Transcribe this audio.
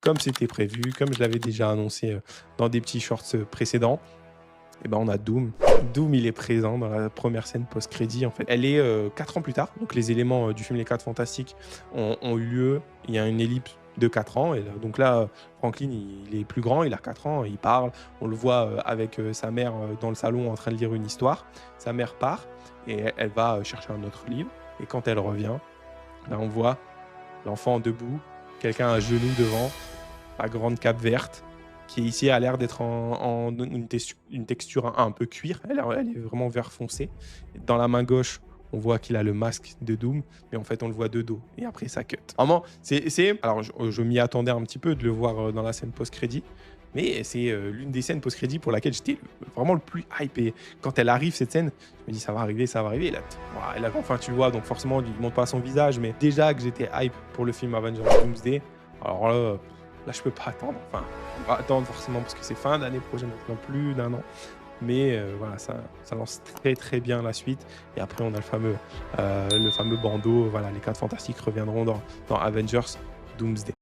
comme c'était prévu, comme je l'avais déjà annoncé dans des petits shorts précédents. Et ben on a Doom. Doom, il est présent dans la première scène post-crédit. En fait, elle est 4 ans plus tard. Donc les éléments du film Les 4 Fantastiques ont eu lieu. Il y a une ellipse de 4 ans. Et donc là, Franklin, il est plus grand, il a 4 ans, il parle. On le voit avec sa mère dans le salon en train de lire une histoire. Sa mère part et elle va chercher un autre livre. Et quand elle revient, là on voit l'enfant debout, quelqu'un à genoux devant, la grande cape verte, qui ici a l'air d'être en une texture un peu cuir. Elle est vraiment vert foncé. Dans la main gauche, on voit qu'il a le masque de Doom, mais en fait, on le voit de dos. Et après, ça cut. Vraiment, alors, je m'y attendais un petit peu de le voir dans la scène post-crédit, mais c'est l'une des scènes post-crédit pour laquelle j'étais vraiment le plus hype. Et quand elle arrive, cette scène, je me dis, ça va arriver, ça va arriver. Et là, enfin, tu le vois, donc forcément, il ne montre pas son visage, mais déjà que j'étais hype pour le film Avengers Doomsday, alors là, je peux pas attendre. Enfin, on va attendre forcément parce que c'est fin d'année prochaine, dans plus d'un an. Mais voilà, ça lance très très bien la suite. Et après, on a le fameux bandeau. Voilà, les 4 Fantastiques reviendront dans Avengers Doomsday.